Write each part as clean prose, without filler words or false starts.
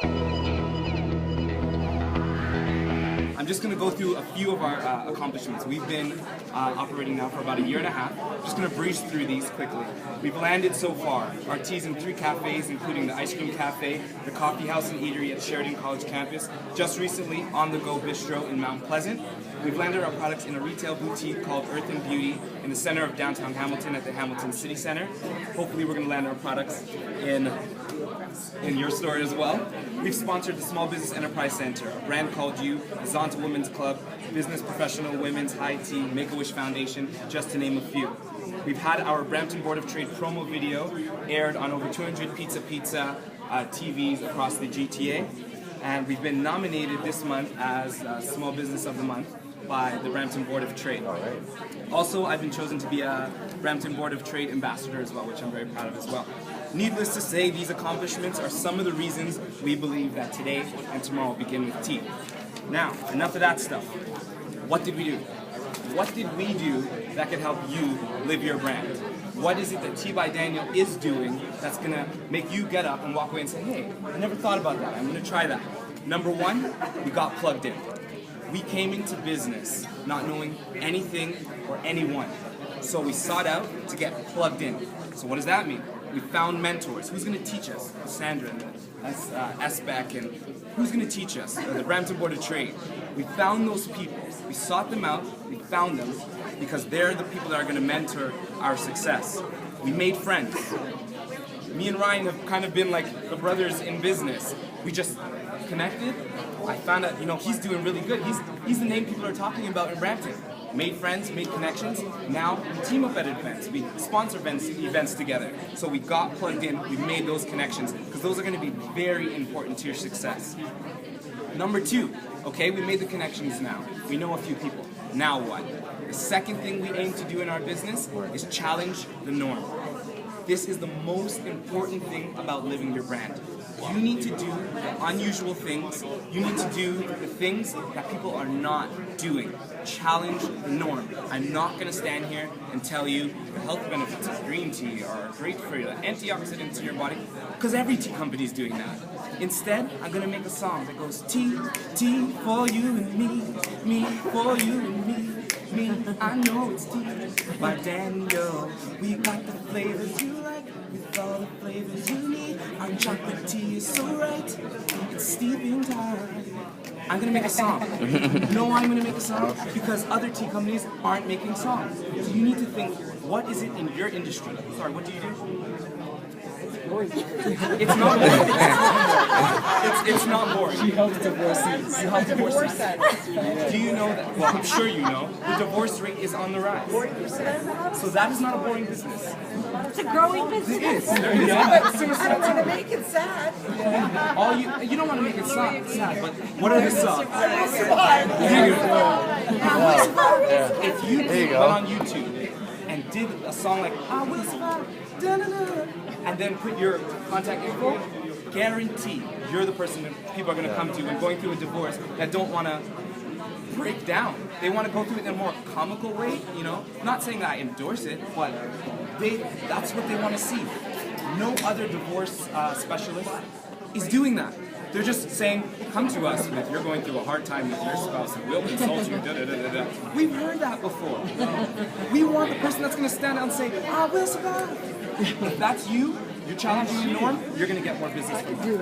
I'm just going to go through a few of our accomplishments. We've been operating now for about a year and a half. I'm just going to breeze through these quickly. We've landed so far our teas in 3 cafes, including the Ice Cream Cafe, the Coffee House and Eatery at Sheridan College campus, just recently On The Go Bistro in Mount Pleasant. We've landed our products in a retail boutique called Earth and Beauty in the center of downtown Hamilton at the Hamilton City Center. Hopefully we're going to land our products in your store as well. We've sponsored the Small Business Enterprise Center, a brand called You, the Zonta Women's Club, Business Professional Women's High Tea, Make-A-Wish Foundation, just to name a few. We've had our Brampton Board of Trade promo video aired on over 200 Pizza TVs across the GTA, and we've been nominated this month as Small Business of the Month by the Brampton Board of Trade. Also, I've been chosen to be a Brampton Board of Trade ambassador as well, which I'm very proud of as well. Needless to say, these accomplishments are some of the reasons we believe that today and tomorrow begin with tea. Now, enough of that stuff. What did we do? What did we do that could help you live your brand? What is it that Tea by Daniel is doing that's gonna make you get up and walk away and say, hey, I never thought about that, I'm gonna try that. Number one, we got plugged in. We came into business not knowing anything or anyone. So we sought out to get plugged in. So what does that mean? We found mentors. Who's going to teach us? Sandra and SBEC, and who's going to teach us? The Brampton Board of Trade. We found those people. We sought them out. We found them because they're the people that are going to mentor our success. We made friends. Me and Ryan have kind of been like the brothers in business. We just connected. I found out, he's doing really good. He's the name people are talking about in Brampton. Made friends, made connections. Now we team up at events. We sponsor events together. So we got plugged in. We made those connections because those are going to be very important to your success. Number two, okay, we made the connections now. We know a few people. Now what? The second thing we aim to do in our business is challenge the norm. This is the most important thing about living your brand. You need to do the unusual things. You need to do the things that people are not doing. Challenge the norm. I'm not going to stand here and tell you the health benefits of green tea are great for you, antioxidants in your body, because every tea company is doing that. Instead, I'm going to make a song that goes tea, tea for you and me for you and me, I know it's tea by Daniel. We got the flavors you like, with all the flavors you need. Our chocolate tea is so right, it's steeping time. I'm gonna make a song. You know why I'm gonna make a song? Because other tea companies aren't making songs. So you need to think, what is it in your industry? Sorry, what do you do? It's not boring. It's not boring. She helps divorcees. You help divorcees. Do you know that? Well, I'm sure you know. The divorce rate is on the rise. 40%. So that is not a boring business. It's a growing business. It is. I don't want to make it sad. You don't want to make it sad, but what are the songs? If you went on YouTube and did a song like I Will Survive, and then put your contact info, guarantee you're the person that people are going to come to when going through a divorce that don't want to break down. They want to go through it in a more comical way, Not saying that I endorse it, but that's what they want to see. No other divorce specialist is doing that. They're just saying, come to us if you're going through a hard time with your spouse and we'll consult you, da-da-da-da-da. We've heard that before. We want the person that's going to stand out and say, I will survive. If that's you, you're challenging the norm, you're going to get more business from you.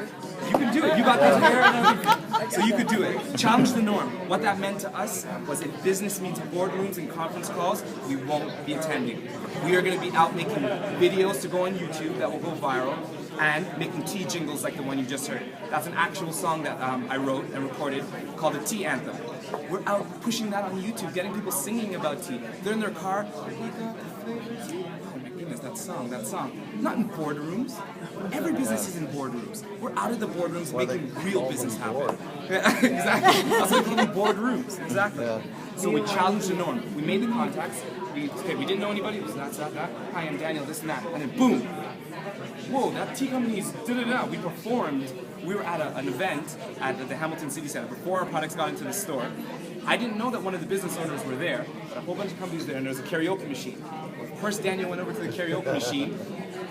You can do it. You got the hair and everything. So you could do it. Challenge the norm. What that meant to us was if business meets boardrooms and conference calls, we won't be attending. We are going to be out making videos to go on YouTube that will go viral and making tea jingles like the one you just heard. That's an actual song that I wrote and recorded called the Tea Anthem. We're out pushing that on YouTube, getting people singing about tea. They're in their car. Oh my goodness, that song. Not in boardrooms. Every business is in boardrooms. We're out of the boardrooms making real business happen. Exactly. That's what we call boardrooms. Exactly. So we challenged the norm. We made the contacts. We didn't know anybody. It was that. Hi, I'm Daniel, this and that. And then boom. Whoa, that tea company's da-da-da. We performed. We were at an event at the Hamilton City Center before our products got into the store. I didn't know that one of the business owners were there, but a whole bunch of companies there, and there was a karaoke machine. Of course, Daniel went over to the karaoke machine.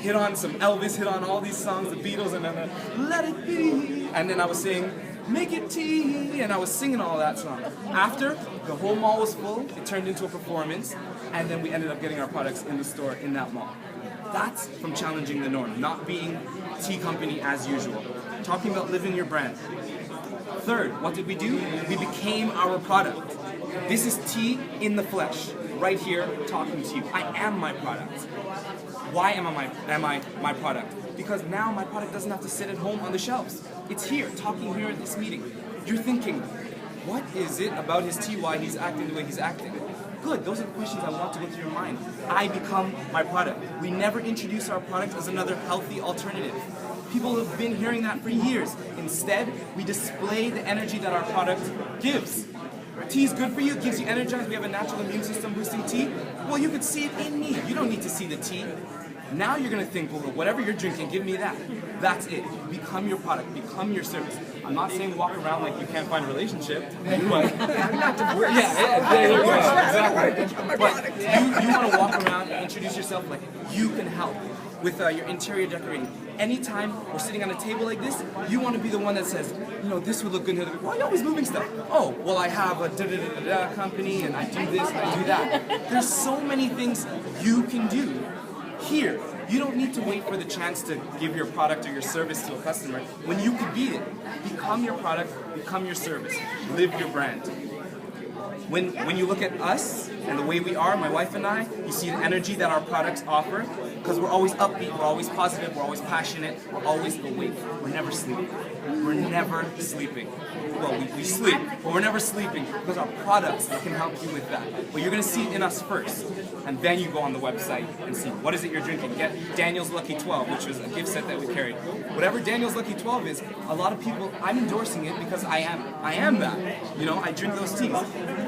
hit on some Elvis, hit on all these songs, the Beatles, and then Let It Be. And then I was saying, Make It Tea, and I was singing all that song. After, the whole mall was full, it turned into a performance, and then we ended up getting our products in the store in that mall. That's from challenging the norm, not being tea company as usual. Talking about living your brand. Third, what did we do? We became our product. This is tea in the flesh, right here, talking to you. I am my product. Why am I my product? Because now my product doesn't have to sit at home on the shelves. It's here, talking here at this meeting. You're thinking, what is it about his tea, why he's acting the way he's acting? Good, those are the questions I want to go through your mind. I become my product. We never introduce our product as another healthy alternative. People have been hearing that for years. Instead, we display the energy that our product gives. Tea is good for you, it gives you energy. We have a natural immune system boosting tea. Well, you could see it in me. You don't need to see the tea. Now you're going to think, well, whatever you're drinking, give me that. That's it. Become your product. Become your service. I'm not saying walk around like you can't find a relationship, but I'm not divorced. there you go. Exactly. But you want to walk around and introduce yourself like you can help with your interior decorating. Anytime we're sitting on a table like this, you want to be the one that says, you know, this would look good here. Why are you always moving stuff? Oh, well, I have a da-da-da-da company and I do this and I do that. There's so many things you can do here. You don't need to wait for the chance to give your product or your service to a customer when you could be it. Become your product, become your service, live your brand. When you look at us and the way we are, my wife and I, you see the energy that our products offer, because we're always upbeat, we're always positive, we're always passionate, we're always awake. We're never sleeping. We're never sleeping. Well, we sleep, but we're never sleeping because our products can help you with that. But you're going to see it in us first, and then you go on the website and see what is it you're drinking. Get Daniel's Lucky 12, which was a gift set that we carried. Whatever Daniel's Lucky 12 is, a lot of people, I'm endorsing it because I am that. You know, I drink those teas.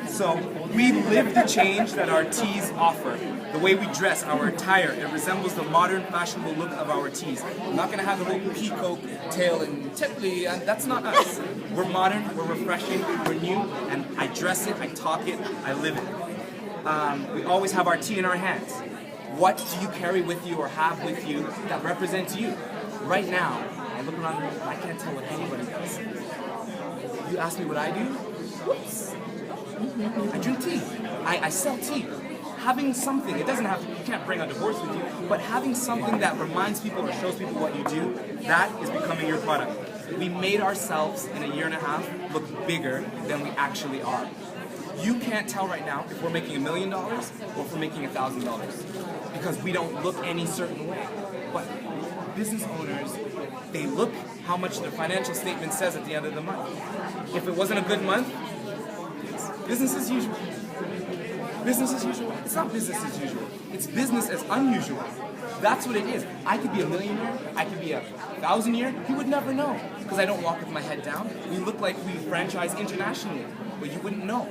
So we live the change that our teas offer. The way we dress, our attire, it resembles the modern fashionable look of our teas. I'm not going to have the whole peacock tail and Tetley, and that's not us. We're modern, we're refreshing, we're new, and I dress it, I talk it, I live it. We always have our tea in our hands. What do you carry with you or have with you that represents you? Right now, I look around and I can't tell what anybody does. You ask me what I do? Whoops. I drink tea. I sell tea. Having something, it doesn't have to, you can't bring a divorce with you, but having something that reminds people or shows people what you do, that is becoming your product. We made ourselves in a year and a half look bigger than we actually are. You can't tell right now if we're making $1 million or if we're making $1,000 because we don't look any certain way. But business owners, they look how much their financial statement says at the end of the month. If it wasn't a good month, it's business as usual. Business as usual. It's not business as usual. It's business as unusual. That's what it is. I could be a millionaire. I could be a 1,000-year. You would never know because I don't walk with my head down. We look like we franchise internationally, but you wouldn't know.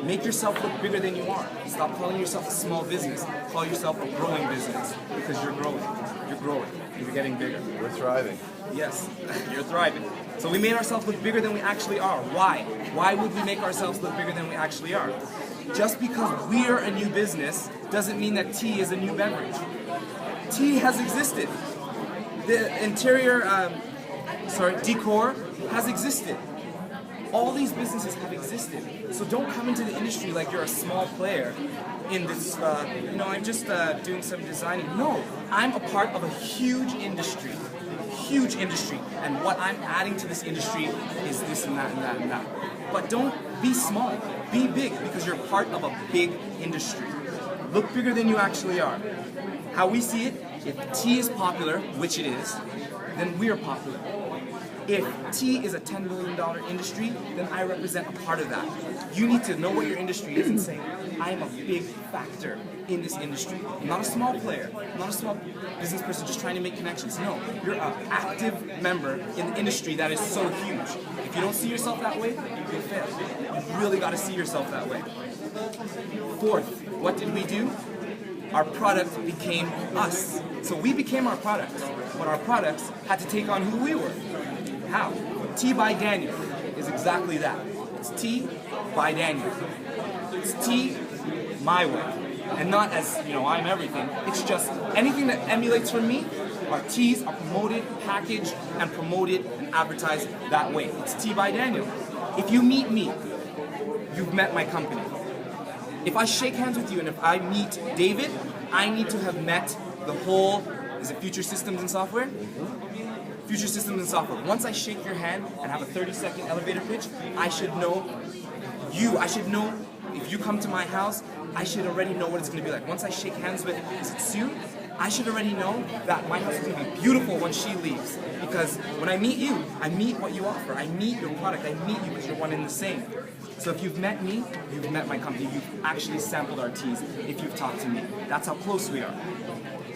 Make yourself look bigger than you are. Stop calling yourself a small business. Call yourself a growing business because you're growing. You're growing. You're getting bigger. We're thriving. Yes, you're thriving. So we made ourselves look bigger than we actually are. Why? Why would we make ourselves look bigger than we actually are? Just because we're a new business doesn't mean that tea is a new beverage. Tea has existed. The interior, decor has existed. All these businesses have existed. So don't come into the industry like you're a small player in this, I'm just doing some designing. No, I'm a part of a huge industry. Huge industry. And what I'm adding to this industry is this and that and that and that. But don't be small. Be big because you're part of a big industry. Look bigger than you actually are. How we see it, if tea is popular, which it is, then we're popular. If tea is a $10 billion industry, then I represent a part of that. You need to know what your industry is and say, I am a big factor in this industry. I'm not a small player. I'm not a small business person just trying to make connections. No, you're an active member in the industry that is so huge. If you don't see yourself that way, you'll fail. You really got to see yourself that way. Fourth, what did we do? Our product became us. So we became our products, but our products had to take on who we were. How? Tea by Daniel is exactly that. It's tea by Daniel. It's tea my way. And not as, I'm everything. It's just anything that emulates from me, our teas are promoted, packaged, and promoted and advertised that way. It's Tea by Daniel. If you meet me, you've met my company. If I shake hands with you and if I meet David, I need to have met the whole, is it Future Systems and Software? Future Systems and Software. Once I shake your hand and have a 30-second elevator pitch, I should know you. I should know if you come to my house, I should already know what it's going to be like. Once I shake hands with, is it Sue? I should already know that my house is going to be beautiful when she leaves. Because when I meet you, I meet what you offer. I meet your product. I meet you because you're one and the same. So if you've met me, you've met my company. You've actually sampled our teas if you've talked to me. That's how close we are.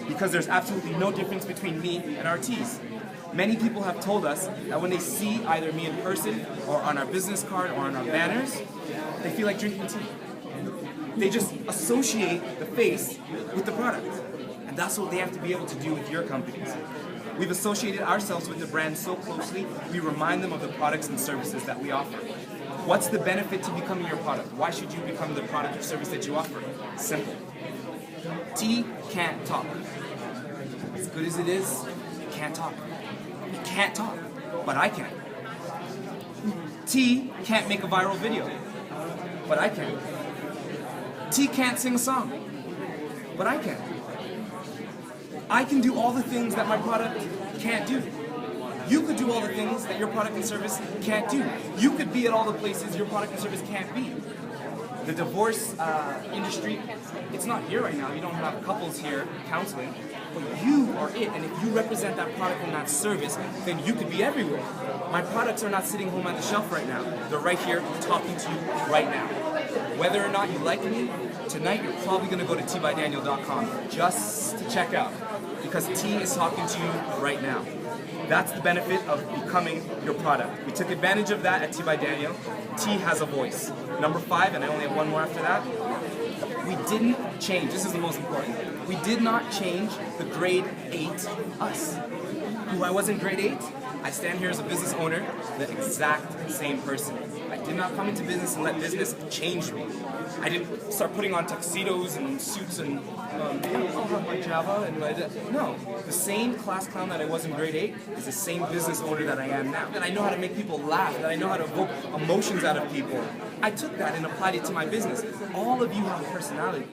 Because there's absolutely no difference between me and our teas. Many people have told us that when they see either me in person or on our business card or on our banners, they feel like drinking tea. They just associate the face with the product. And that's what they have to be able to do with your companies. We've associated ourselves with the brand so closely, we remind them of the products and services that we offer. What's the benefit to becoming your product? Why should you become the product or service that you offer? Simple. Tea can't talk. As good as it is, it can't talk. It can't talk, but I can. Tea can't make a viral video, but I can. Tea can't sing a song, but I can. I can do all the things that my product can't do. You could do all the things that your product and service can't do. You could be at all the places your product and service can't be. The divorce industry, it's not here right now. You don't have couples here counseling, but you are it. And if you represent that product and that service, then you could be everywhere. My products are not sitting home on the shelf right now. They're right here talking to you right now. Whether or not you like me, tonight you're probably going to go to teabydaniel.com just to check out, because tea is talking to you right now. That's the benefit of becoming your product. We took advantage of that at Tea by Daniel. Tea has a voice. Number 5, and I only have one more after that. We didn't change. This is the most important. We did not change the grade 8 us. Who I was in grade 8, I stand here as a business owner, the exact same person. I did not come into business and let business change me. I didn't start putting on tuxedos and suits and I'll have my Java and no. The same class clown that I was in grade 8 is the same business owner that I am now. And I know how to make people laugh, and I know how to evoke emotions out of people. I took that and applied it to my business. All of you have a personality.